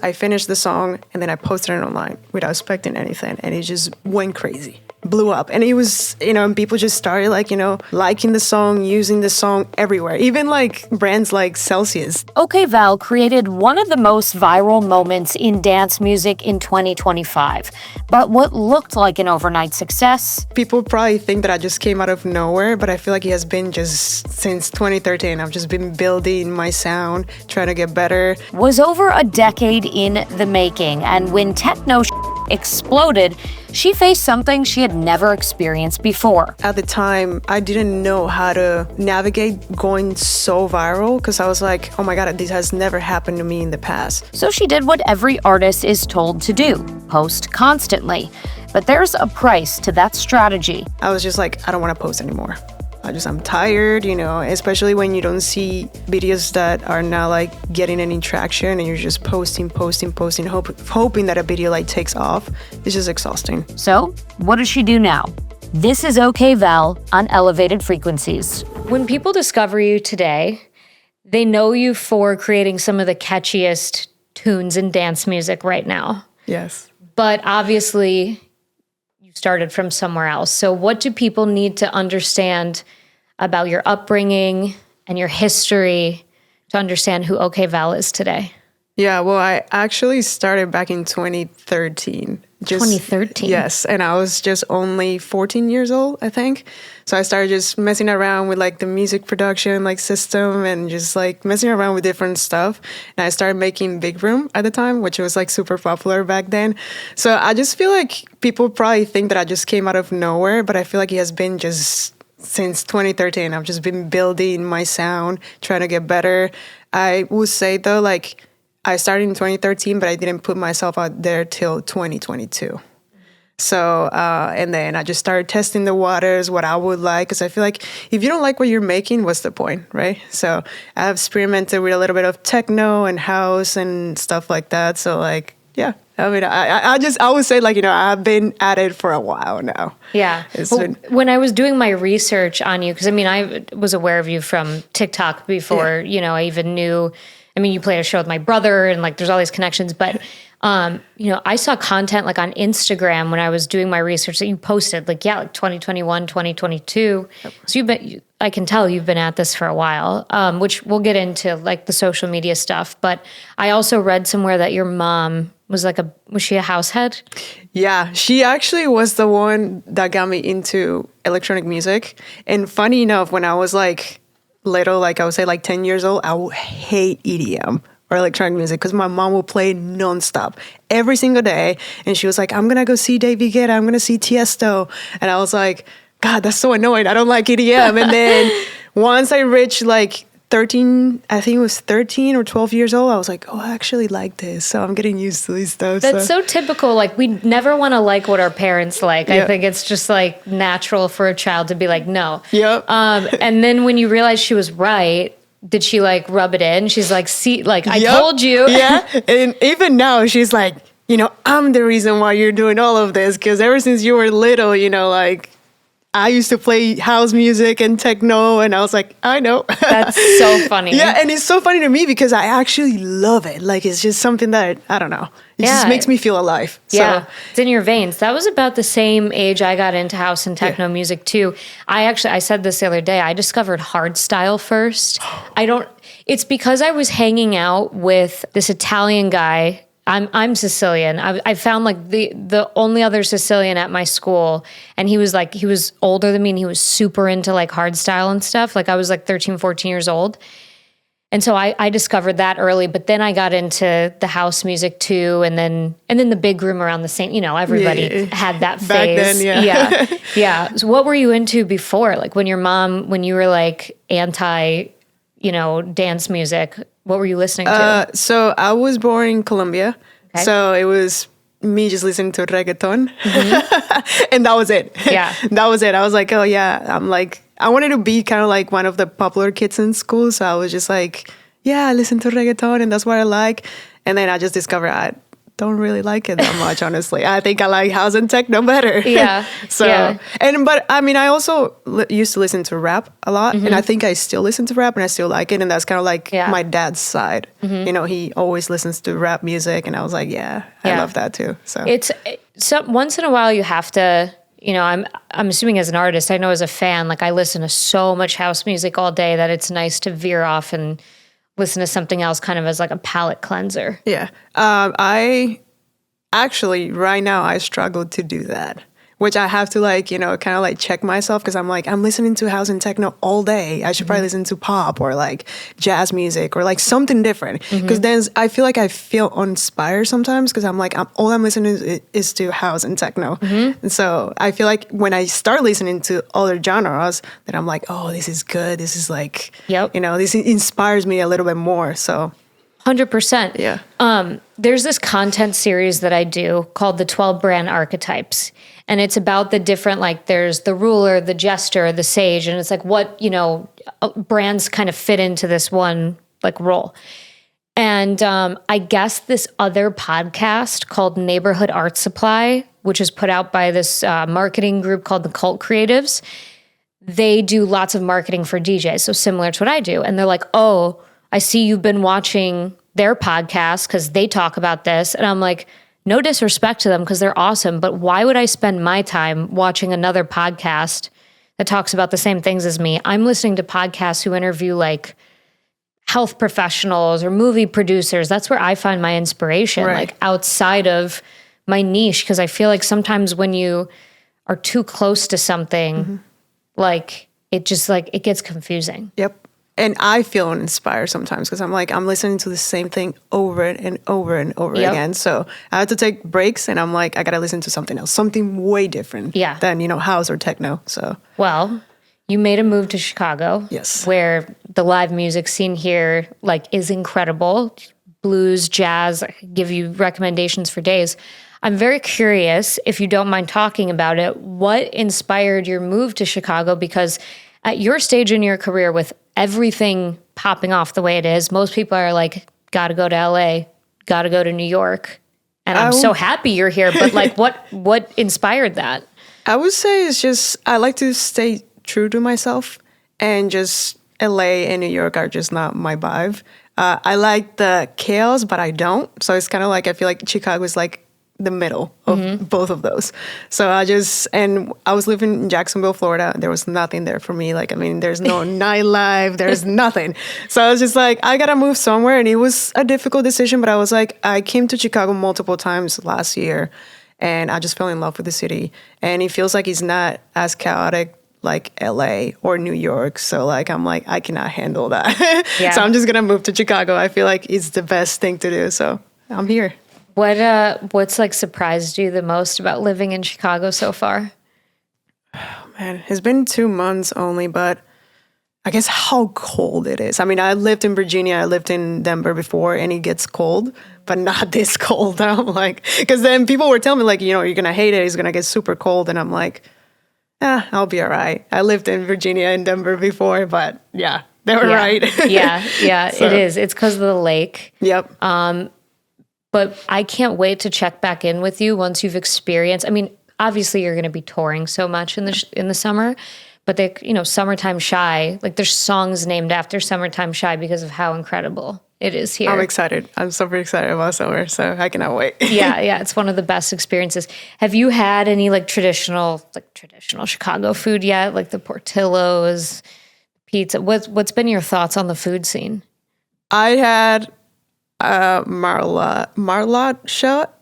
I finished the song and then I posted it online without expecting anything, and it just went crazy. Blew up. And it was, and people just started liking the song, using the song everywhere. Even brands like Celsius. OKAYVAL created one of the most viral moments in dance music in 2025. But what looked like an overnight success... People probably think that I just came out of nowhere, but I feel like it has been just since 2013. I've just been building my sound, trying to get better. ...was over a decade in the making, and when Techno exploded, she faced something she had never experienced before. At the time, I didn't know how to navigate going so viral because I was like, oh my God, this has never happened to me in the past. So she did what every artist is told to do, post constantly. But there's a price to that strategy. I was just like, I don't want to post anymore. I'm tired, especially when you don't see videos that are not getting any traction and you're just posting, hoping that a video takes off. It's just exhausting. So what does she do now? This is OKAYVAL on Elevated Frequencies. When people discover you today, they know you for creating some of the catchiest tunes in dance music right now. Yes. But obviously, you started from somewhere else. So what do people need to understand about your upbringing and your history to understand who OKAYVAL is today? Yeah, well, I actually started back in 2013. 2013? Yes, and I was just only 14 years old, I think. So I started just messing around with the music production system and just messing around with different stuff. And I started making Big Room at the time, which was super popular back then. So I just feel like people probably think that I just came out of nowhere, but I feel like it has been just since 2013. I've just been building my sound, trying to get better. I would say though, I started in 2013, but I didn't put myself out there till 2022. So, and then I just started testing the waters, what I would like, because I feel like if you don't like what you're making, what's the point, right? So I've experimented with a little bit of techno and house and stuff like that. So yeah, I mean, I would say I've been at it for a while now. Yeah. When I was doing my research on you, because I was aware of you from TikTok before, I even knew, you played a show with my brother and there's all these connections, but, I saw content on Instagram when I was doing my research that you posted 2021, 2022. So I can tell you've been at this for a while, which we'll get into the social media stuff. But I also read somewhere that your mom was was she a house head? Yeah, she actually was the one that got me into electronic music. And funny enough, when I was little, I would say 10 years old, I would hate EDM or electronic music because my mom would play nonstop every single day. And she was like, I'm going to go see David Guetta, I'm going to see Tiesto. And I was like, God, that's so annoying. I don't like EDM. And then once I reached 13, I think it was 13 or 12 years old, I was like, oh, I actually like this. So I'm getting used to these stuff. That's so typical. We never want to like what our parents like. Yep. I think it's just natural for a child to be no. Yep. And then when you realize she was right, did she rub it in? She's see, I told you. Yeah. And even now she's like, I'm the reason why you're doing all of this. Because ever since you were little, I used to play house music and techno, and I was like, I know. That's so funny. Yeah, and it's so funny to me because I actually love it. It's just something that, I don't know. It just makes me feel alive. Yeah, it's in your veins. That was about the same age I got into house and techno music too. I said this the other day, I discovered hardstyle first. It's because I was hanging out with this Italian guy. I'm Sicilian. I found the only other Sicilian at my school, and he was older than me, and he was super into hardstyle and stuff. I was 13, 14 years old. And so I discovered that early, but then I got into the house music too, and then the big room around the same, everybody had that phase. Back then, yeah. Yeah. So what were you into before? When you were anti, dance music, what were you listening to? So I was born in Colombia. Okay. So it was me just listening to reggaeton. Mm-hmm. And that was it. Yeah. That was it. I was like, oh yeah. I wanted to be kind of one of the popular kids in school. So I was just I listen to reggaeton and that's what I like. And then I just discovered don't really like it that much, honestly. I think I like house and techno better. Yeah. But I mean, I also used to listen to rap a lot, and I think I still listen to rap, and I still like it, and that's kind of like my dad's side. You know, he always listens to rap music, and I was like, I love that too. So once in a while you have to. You know, I'm assuming as an artist, I know as a fan, like I listen to so much house music all day that it's nice to veer off and listen to something else kind of as like a palate cleanser. Yeah. I actually, right now, I struggle to do that, which I have to like, you know, kind of like check myself because I'm like, I'm listening to house and techno all day. I should probably listen to pop or like jazz music or like something different. Because then I feel inspired sometimes because I'm like, all I'm listening to is to house and techno. And so I feel like when I start listening to other genres, then I'm like, oh, this is good. This is like, you know, this inspires me a little bit more. So 100%. Yeah. There's this content series that I do called the 12 Brand Archetypes. And it's about the different, like there's the ruler, the jester, the sage. And it's like what, you know, brands kind of fit into this one like role. And I guess this other podcast called Neighborhood Art Supply, which is put out by this marketing group called the Cult Creatives. They do lots of marketing for DJs. So similar to what I do. And they're like, oh, I see you've been watching their podcast because they talk about this. And I'm like, no disrespect to them because they're awesome, but why would I spend my time watching another podcast that talks about the same things as me? I'm listening to podcasts who interview like health professionals or movie producers. That's where I find my inspiration, like outside of my niche, because I feel like sometimes when you are too close to something, like it just like it gets confusing. Yep. And I feel uninspired sometimes because I'm like, I'm listening to the same thing over and over and over again. So I have to take breaks and I'm like, I got to listen to something else, something way different than, you know, house or techno. So, well, you made a move to Chicago. Yes. Where the live music scene here like is incredible. Blues, jazz, I give you recommendations for days. I'm very curious, if you don't mind talking about it, what inspired your move to Chicago? Because at your stage in your career with everything popping off the way it is, most people are like, gotta go to LA, gotta go to New York. And I'm so happy you're here, but like what inspired that? I would say it's just, I like to stay true to myself, and just LA and New York are just not my vibe. I like the chaos, but I don't. So it's kind of like, I feel like Chicago is like the middle of both of those. So I was living in Jacksonville, Florida. There was nothing there for me. Like, I mean, there's no nightlife, there's nothing. So I was just like, I gotta move somewhere. And it was a difficult decision, but I was like, I came to Chicago multiple times last year and I just fell in love with the city. And it feels like it's not as chaotic like LA or New York. So like, I'm like, I cannot handle that. So I'm just gonna move to Chicago. I feel like it's the best thing to do. So I'm here. What's like surprised you the most about living in Chicago so far? Oh, man, it's been 2 months only, but I guess how cold it is. I mean, I lived in Virginia, I lived in Denver before, and it gets cold, but not this cold. I'm like, because then people were telling me like, you know, you're gonna hate it, it's gonna get super cold, and I'm like, I'll be all right. I lived in Virginia and Denver before, but yeah, they were right. Yeah, so. It is. It's because of the lake. Yep. But I can't wait to check back in with you once you've experienced. I mean, obviously you're going to be touring so much in the summer, but they, you know, Summertime Shy, like there's songs named after Summertime Shy because of how incredible it is here. I'm excited. I'm super excited about summer, so I cannot wait. Yeah, it's one of the best experiences. Have you had any like traditional Chicago food yet? Like the Portillo's, pizza? What's been your thoughts on the food scene? I had Marlot shot.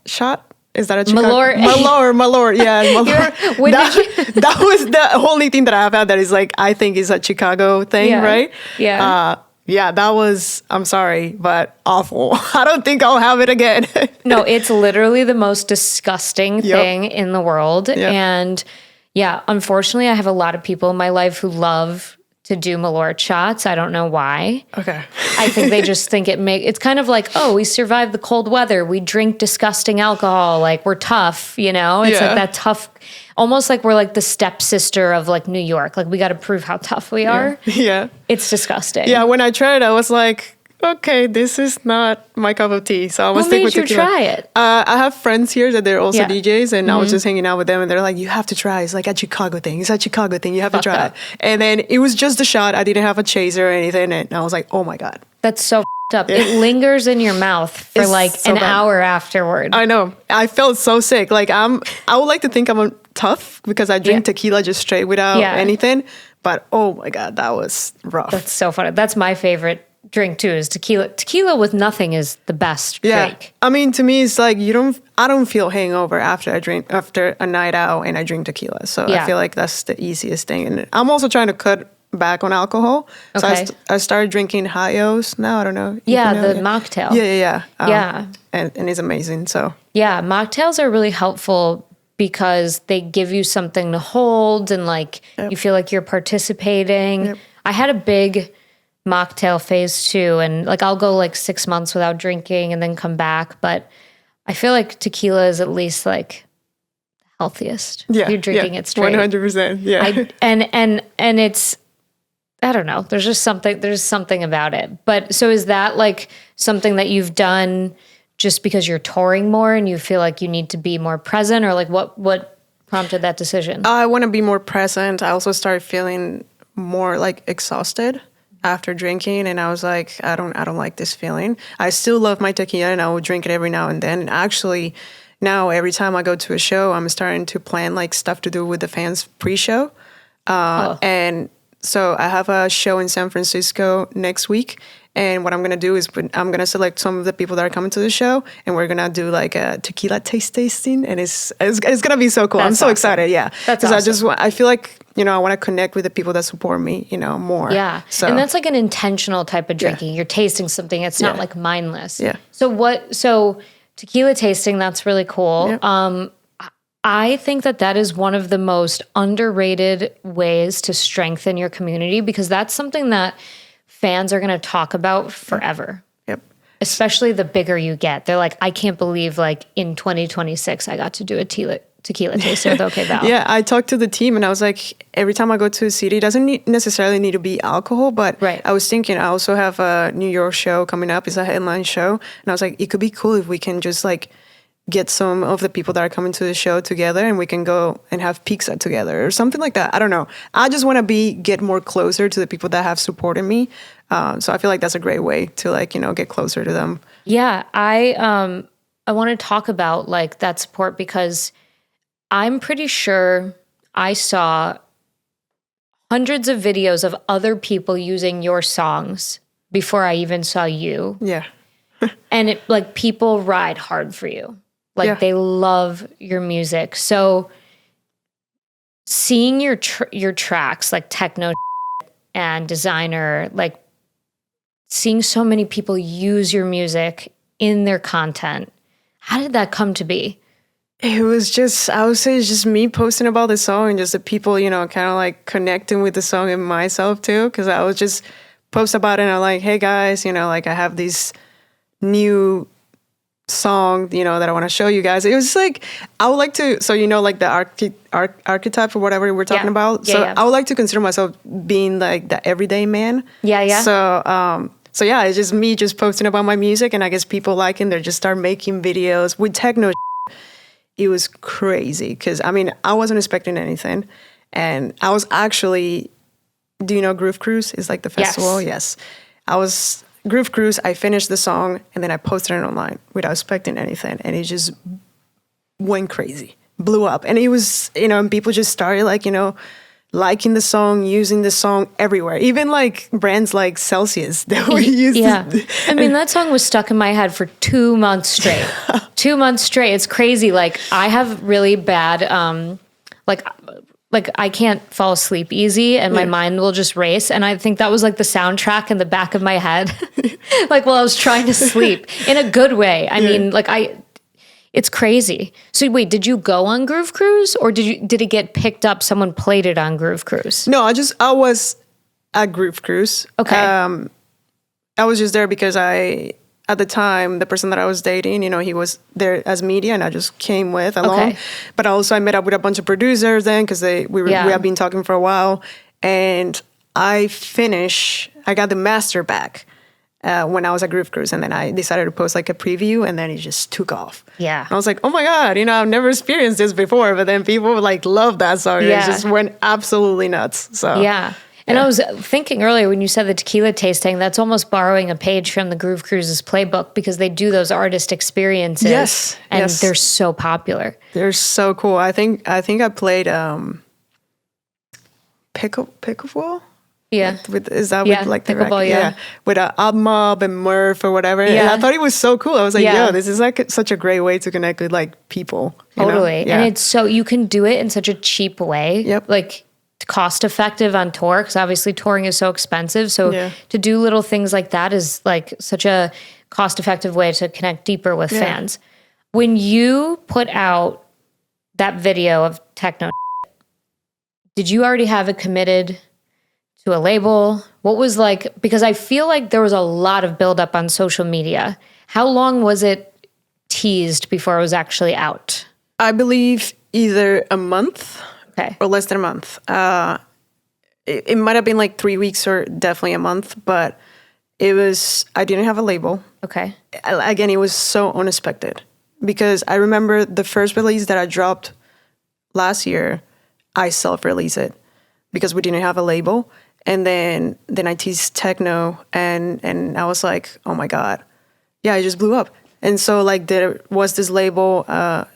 Is that a Chicago? Malort, yeah. Malort. That was the only thing that I've had that is like, I think is a Chicago thing, right? Yeah. Yeah, that was, I'm sorry, but awful. I don't think I'll have it again. No, it's literally the most disgusting thing in the world. Yep. And yeah, unfortunately, I have a lot of people in my life who love to do Malort shots. I don't know why. Okay. I think they just think it's kind of like, oh, we survived the cold weather. We drink disgusting alcohol. Like we're tough, you know? It's like that tough, almost like we're like the stepsister of like New York. Like we got to prove how tough we are. Yeah. It's disgusting. Yeah. When I tried it, I was like, okay, this is not my cup of tea. So I'm gonna What stick made with you tequila. try it? I have friends here that they're also Yeah. DJs, and I was just hanging out with them, and they're like, "You have to try. It's like a Chicago thing. It's a Chicago thing. You have to try up. it." And then it was just a shot. I didn't have a chaser or anything, and I was like, "Oh my god." That's so up. It lingers in your mouth for It's like so an bad. hour afterward. I know. I felt so sick. Like I would like to think I'm tough because I drink Yeah. tequila just straight without Yeah. anything. But oh my god, that was rough. That's so funny. That's my favorite drink too, is tequila. Tequila with nothing is the best drink. I mean, to me, it's like I don't feel hangover after a night out and I drink tequila. So Yeah. I feel like that's the easiest thing. And I'm also trying to cut back on alcohol. So Okay. I started drinking Hayos now. I don't know. Yeah, You know, the mocktail. Yeah. Yeah. And it's amazing. So Yeah, mocktails are really helpful because they give you something to hold and like you feel like you're participating. Yep. I had a big mocktail phase too, and like I'll go like 6 months without drinking and then come back. But I feel like tequila is at least like the healthiest. You're drinking it straight. 100%. Yeah. And it's, I don't know. There's something about it. But so is that like something that you've done just because you're touring more and you feel like you need to be more present, or like what prompted that decision? I want to be more present. I also started feeling more like exhausted after drinking, and I was like, I don't like this feeling. I still love my tequila, and I will drink it every now and then. And actually, now every time I go to a show, I'm starting to plan like stuff to do with the fans pre-show, and so I have a show in San Francisco next week. And what I'm going to do is I'm going to select some of the people that are coming to the show, and we're going to do like a tequila taste tasting. And it's going to be so cool. I'm That's so awesome. excited. Yeah. That's Because awesome. I feel like, I want to connect with the people that support me, more. Yeah. So, And that's like an intentional type of drinking. You're tasting something. It's not like mindless. Yeah. So tequila tasting, that's really cool. Yeah. I think that is one of the most underrated ways to strengthen your community, because that's something that fans are going to talk about forever. Yep. Especially the bigger you get. They're like, I can't believe like in 2026, I got to do a tequila tasting with OKAYVAL. Yeah, I talked to the team and I was like, every time I go to a city, it doesn't necessarily need to be alcohol, but Right. I was thinking I also have a New York show coming up. It's a headline show. And I was like, it could be cool if we can just like get some of the people that are coming to the show together and we can go and have pizza together or something like that. I don't know. I just want to get more closer to the people that have supported me. So I feel like that's a great way to like, get closer to them. Yeah, I want to talk about like that support, because I'm pretty sure I saw hundreds of videos of other people using your songs before I even saw you. Yeah. And it like people ride hard for you. Like Yeah. they love your music. So seeing your tracks like Techno and Designer, like seeing so many people use your music in their content, how did that come to be? It was just, I would say it's just me posting about the song and just the people, kind of like connecting with the song and myself too. Cause I was just post about it and I'm like, hey guys, like I have this new song, that I want to show you guys. It was just like, I would like to, so like the archetype or whatever we're talking Yeah. about. Yeah, So yeah. I would like to consider myself being like the everyday man. Yeah. So yeah, it's just me just posting about my music, and I guess people liking, they just start making videos with techno. It was crazy because I wasn't expecting anything, and I was actually, do you know Groove Cruise? It's like the festival. Yes. I was Groove Cruise. I finished the song and then I posted it online without expecting anything, and it just went crazy, blew up, and it was and people just started like liking the song, using the song everywhere. Even like brands like Celsius that we used. Yeah. That song was stuck in my head for 2 months straight. 2 months straight. It's crazy. Like I have really bad, like I can't fall asleep easy and my mind will just race. And I think that was like the soundtrack in the back of my head. Like while I was trying to sleep in a good way. It's crazy. So wait, did you go on Groove Cruise, or did it get picked up? Someone played it on Groove Cruise? No, I was at Groove Cruise. Okay. I was just there because at the time, the person that I was dating, he was there as media, and I just came with along. Okay. But also I met up with a bunch of producers then because we have been talking for a while, and I got the master back. when I was at Groove Cruise, and then I decided to post like a preview, and then it just took off. Yeah. And I was like, oh my God, I've never experienced this before, but then people like love that song. Yeah. It just went absolutely nuts. So yeah. And I was thinking earlier when you said the tequila tasting, that's almost borrowing a page from the Groove Cruises playbook, because they do those artist experiences. Yes. And they're so popular. They're so cool. I think I played pickleball. Yeah. Is that with like the pickleball? Yeah. With Mob and Murph or whatever. Yeah. And I thought it was so cool. I was like, Yeah. yo, this is like such a great way to connect with like people. Totally. Yeah. And it's so, you can do it in such a cheap way. Yep. Like cost effective on tour, because obviously touring is so expensive. So to do little things like that is like such a cost effective way to connect deeper with fans. When you put out that video of Techno, did you already have it committed to a label? What was like, because I feel like there was a lot of buildup on social media. How long was it teased before it was actually out? I believe either a month or less than a month. It might have been like 3 weeks or definitely a month, but I didn't have a label. Okay. Again, it was so unexpected, because I remember the first release that I dropped last year, I self-released it because we didn't have a label. And then I teased Techno, and I was like, oh my God, yeah, it just blew up. And so like there was this label,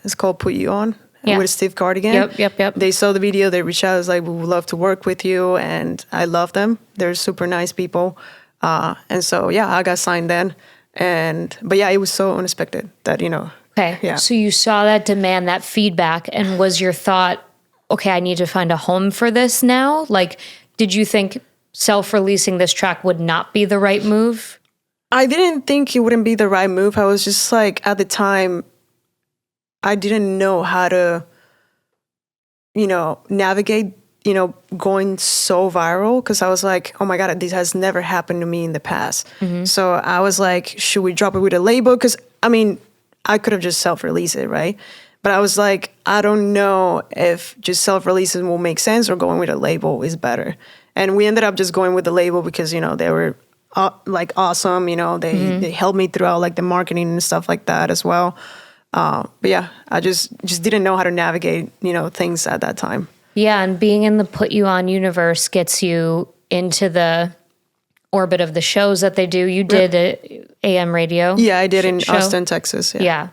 it's called Put You On, with Steve Cardigan. Yep. They saw the video, they reached out, was like, we would love to work with you. And I love them. They're super nice people. And so, I got signed then. But it was so unexpected that, Okay. Yeah. So you saw that demand, that feedback, and was your thought, okay, I need to find a home for this now? Like, did you think self-releasing this track would not be the right move? I didn't think it wouldn't be the right move. I was just like, at the time, I didn't know how to, navigate, going so viral, because I was like, oh my God, this has never happened to me in the past. Mm-hmm. So I was like, should we drop it with a label? Because, I could have just self-released it, right? But I was like, I don't know if just self-releasing will make sense or going with a label is better. And we ended up just going with the label because, they were like awesome. They helped me throughout like the marketing and stuff like that as well. But I just didn't know how to navigate, things at that time. Yeah, and being in the Put You On universe gets you into the orbit of the shows that they do. You did a AM radio. Yeah, I did in Austin, Texas. Yeah.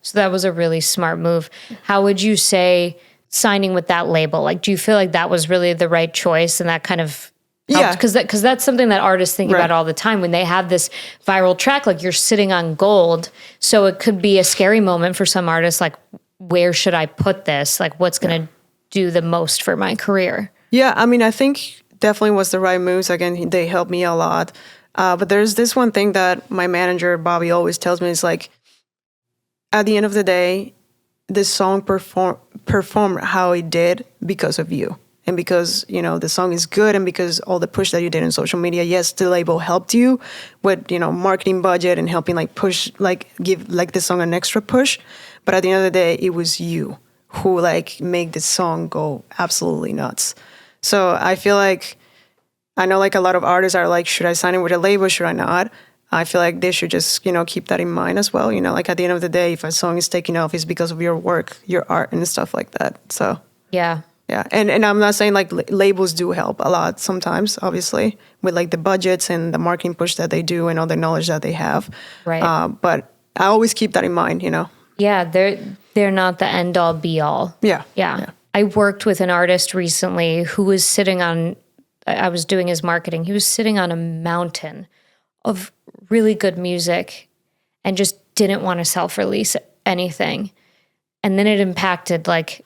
So that was a really smart move. How would you say signing with that label? Like, do you feel like that was really the right choice, and that kind of helped? Because that's something that artists think about all the time when they have this viral track. Like, you're sitting on gold, so it could be a scary moment for some artists. Like, where should I put this? Like, what's going to do the most for my career? Yeah, I think definitely was the right moves. Again, they helped me a lot. But there's this one thing that my manager, Bobby, always tells me is like, at the end of the day, this song performed how it did because of you. And because, the song is good, and because all the push that you did in social media. Yes, the label helped you with, marketing budget and helping like push, like give like the song an extra push. But at the end of the day, it was you who like made this song go absolutely nuts. So I feel like, I know like a lot of artists are like, should I sign in with a label? Should I not? I feel like they should just, keep that in mind as well. Like at the end of the day, if a song is taking off, it's because of your work, your art and stuff like that. So yeah. And I'm not saying like labels do help a lot sometimes, obviously, with like the budgets and the marketing push that they do and all the knowledge that they have. Right. But I always keep that in mind, Yeah, they're not the end all be all. Yeah. I worked with an artist recently who was sitting on, I was doing his marketing. He was sitting on a mountain of really good music and just didn't want to self-release anything. And then it impacted, like,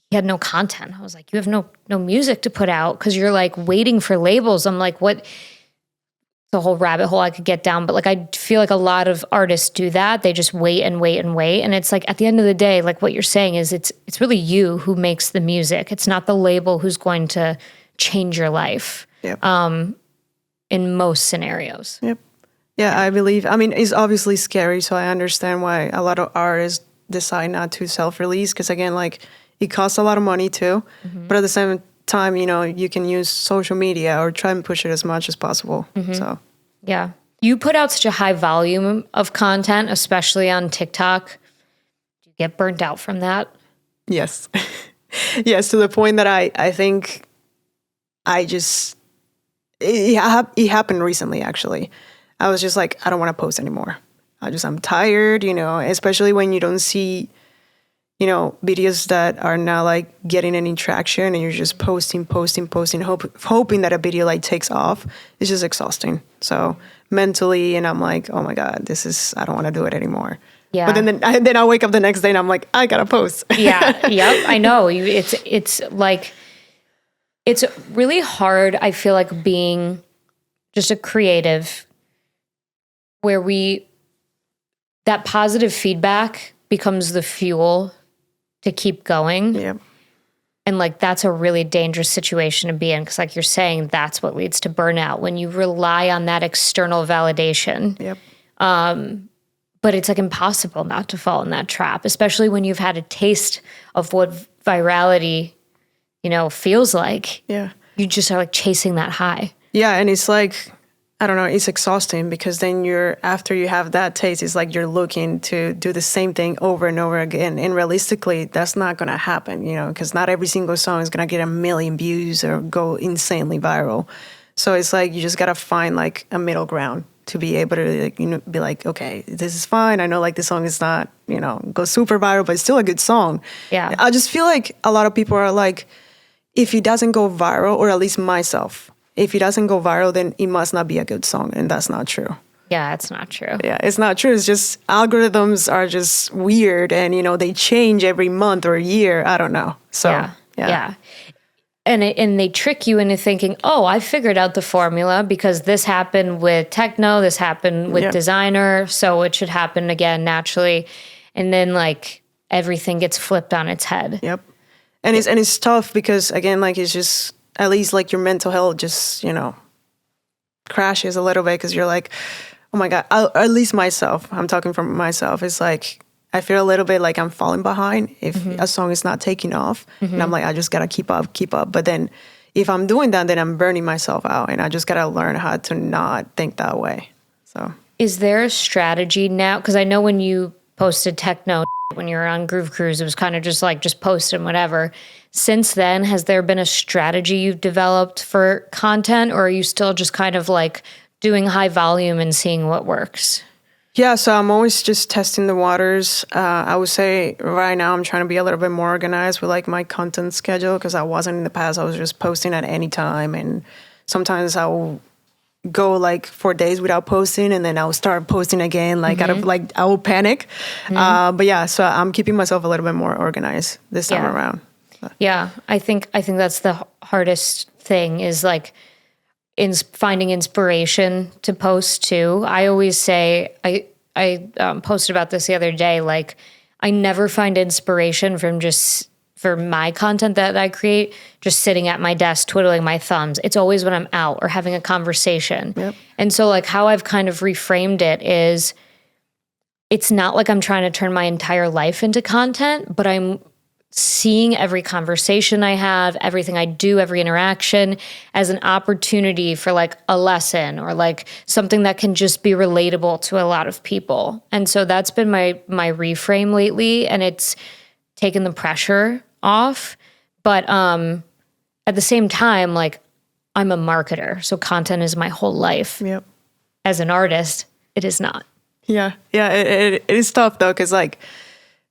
he had no content. I was like, you have no music to put out because you're like waiting for labels. I'm like, what? The whole rabbit hole I could get down. But like, I feel like a lot of artists do that. They just wait and wait and wait. And it's like, at the end of the day, like what you're saying is it's really you who makes the music. It's not the label who's going to change your life. Yep. In most scenarios. Yep. Yeah, I believe, it's obviously scary. So I understand why a lot of artists decide not to self-release. Because again, like it costs a lot of money too. Mm-hmm. But at the same time, you can use social media or try and push it as much as possible. Mm-hmm. So Yeah. You put out such a high volume of content, especially on TikTok. Do you get burnt out from that? Yes. Yes, to the point that I think I just, it happened recently, actually. I was just like, I don't want to post anymore. I'm tired, especially when you don't see, videos that are not like getting any traction and you're just posting, hoping that a video like takes off. It's just exhausting. So mentally, and I'm like, oh my God, I don't want to do it anymore. Yeah. But then I wake up the next day and I'm like, I gotta post. Yeah. Yep. I know. It's like, it's really hard. I feel like being just a creative where that positive feedback becomes the fuel to keep going. Yeah. And like, that's a really dangerous situation to be in. Cause like you're saying, that's what leads to burnout when you rely on that external validation. Yep. But it's like impossible not to fall in that trap, especially when you've had a taste of what virality, feels like. Yeah. You just are like chasing that high. Yeah. And it's like, I don't know, it's exhausting because then after you have that taste, it's like you're looking to do the same thing over and over again. And realistically, that's not going to happen, because not every single song is going to get 1 million views or go insanely viral. So it's like you just got to find like a middle ground to be able to be like, okay, this is fine. I know like the song is not, go super viral, but it's still a good song. Yeah. I just feel like a lot of people are like, if it doesn't go viral, or at least myself, if it doesn't go viral, then it must not be a good song. And that's not true. Yeah, it's not true. Yeah, it's not true. It's just algorithms are just weird and, they change every month or year. I don't know. So, yeah. And they trick you into thinking, oh, I figured out the formula because this happened with Techno, this happened with Designer, so it should happen again naturally. And then like everything gets flipped on its head. Yep. And it's tough because again, like it's just at least like your mental health just, crashes a little bit because you're like, oh my God, at least myself, I'm talking from myself. It's like I feel a little bit like I'm falling behind if a song is not taking off. And I'm like, I just got to keep up. But then if I'm doing that, then I'm burning myself out. And I just got to learn how to not think that way. So is there a strategy now? Because I know when you posted Techno, when you were on Groove Cruise, it was kind of just like, just post and whatever. Since then, has there been a strategy you've developed for content, or are you still just kind of like doing high volume and seeing what works? Yeah, so I'm always just testing the waters. I would say right now I'm trying to be a little bit more organized with like my content schedule because I wasn't in the past. I was just posting at any time, and sometimes I will go like 4 days without posting, and then I'll start posting again. Like out of like I will panic. But yeah, so I'm keeping myself a little bit more organized this time around. So. Yeah, I think that's the hardest thing is like finding inspiration to post too. I always say, I posted about this the other day, like I never find inspiration for my content that I create, just sitting at my desk, twiddling my thumbs. It's always when I'm out or having a conversation. Yep. And so like how I've kind of reframed it is it's not like I'm trying to turn my entire life into content, but I'm seeing every conversation I have, everything I do, every interaction as an opportunity for like a lesson or like something that can just be relatable to a lot of people. And so that's been my reframe lately, and it's taken the pressure off. But at the same time, like I'm a marketer, so content is my whole life. Yep. As an artist, it is not. Yeah. It is tough though, because like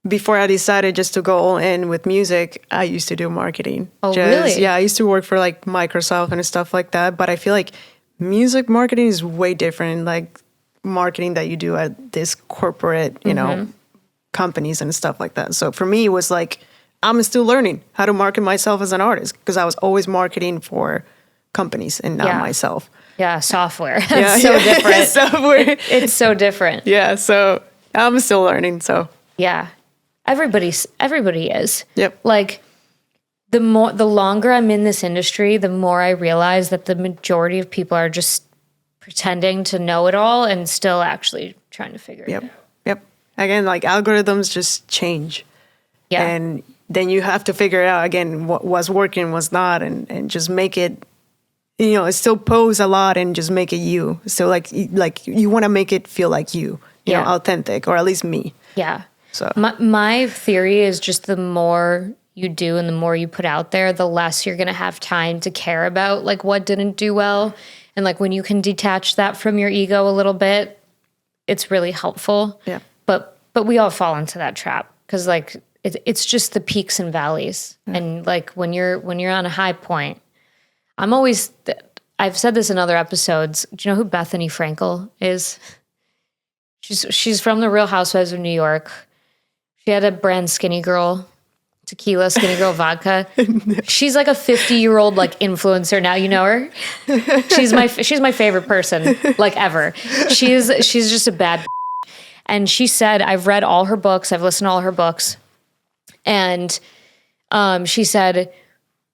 before I decided just to go all in with music, I used to do marketing. Oh, really? Yeah, I used to work for like Microsoft and stuff like that. But I feel like music marketing is way different, like marketing that you do at this corporate, you know, companies and stuff like that. So for me, it was like, I'm still learning how to market myself as an artist because I was always marketing for companies and not myself. Yeah, software. That's so different. Software. It's so different. Yeah, so I'm still learning, so. Yeah. Everybody is. Yep. Like the longer I'm in this industry, the more I realize that the majority of people are just pretending to know it all and still actually trying to figure it out. Yep. Again, like algorithms just change. Yeah. And then you have to figure out again what was working, what's not, and just make it still pose a lot and just make it you. So like you want to make it feel like you know, authentic, or at least me. Yeah. So my theory is just the more you do and the more you put out there, the less you're going to have time to care about like what didn't do well. And like when you can detach that from your ego a little bit, it's really helpful. Yeah. But we all fall into that trap because like it's just the peaks and valleys. Yeah. And like when you're on a high point, I've said this in other episodes. Do you know who Bethany Frankel is? She's from the Real Housewives of New York. She had a brand Skinny Girl tequila, Skinny Girl vodka. She's like a 50-year-old like influencer now. You know her? She's my favorite person like ever. She's just a bad. And she said, I've read all her books. I've listened to all her books. And she said,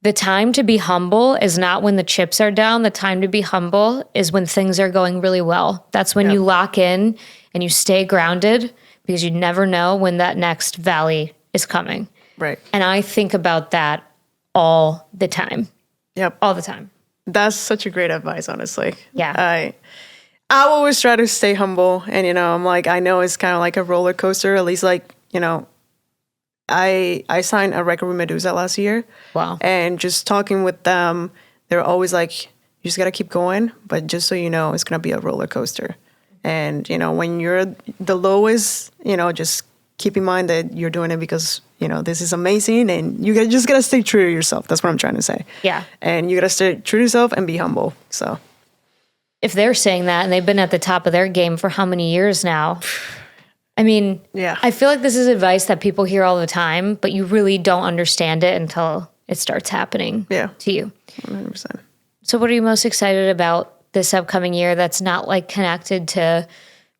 the time to be humble is not when the chips are down. The time to be humble is when things are going really well. That's when you lock in and you stay grounded because you never know when that next valley is coming. Right. And I think about that all the time. Yep. All the time. That's such a great advice, honestly. Yeah. I always try to stay humble. And, I'm like, I know it's kind of like a roller coaster, at least like, I signed a record with Medusa last year. Wow. And just talking with them, they're always like, you just got to keep going. But just so you know, it's going to be a roller coaster. And, when you're the lowest, just keep in mind that you're doing it because, this is amazing. And you just got to stay true to yourself. That's what I'm trying to say. Yeah. And you got to stay true to yourself and be humble. So if they're saying that and they've been at the top of their game for how many years now? I mean, I feel like this is advice that people hear all the time, but you really don't understand it until it starts happening to you. 100%. So what are you most excited about this upcoming year that's not like connected to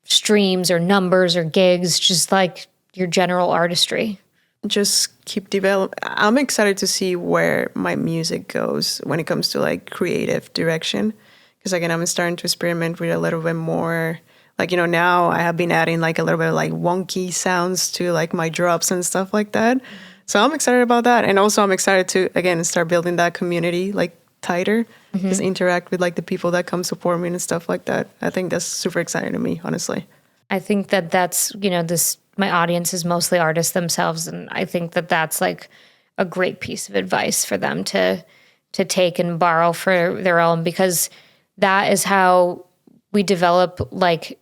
streams or numbers or gigs, just like your general artistry? Just keep developing. I'm excited to see where my music goes when it comes to like creative direction. Because again, I'm starting to experiment with a little bit more. Like, now I have been adding like a little bit of like wonky sounds to like my drops and stuff like that. So I'm excited about that. And also I'm excited to, again, start building that community like tighter. Just interact with like the people that come support me and stuff like that. I think that's super exciting to me, honestly. I think that's, my audience is mostly artists themselves. And I think that's like a great piece of advice for them to take and borrow for their own, because that is how we develop like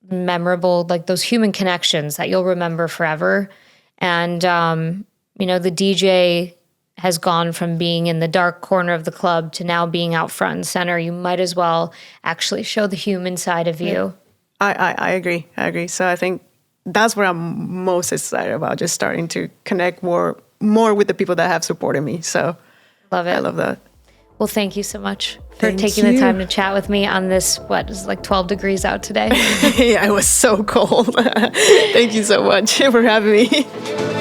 memorable, like those human connections that you'll remember forever. And, the DJ has gone from being in the dark corner of the club to now being out front and center. You might as well actually show the human side of you. I agree. So I think that's what I'm most excited about, just starting to connect more with the people that have supported me. So love it. I love that. Well, thank you so much for taking the time to chat with me on this, is like 12 degrees out today? Yeah, it was so cold. Thank you so much for having me.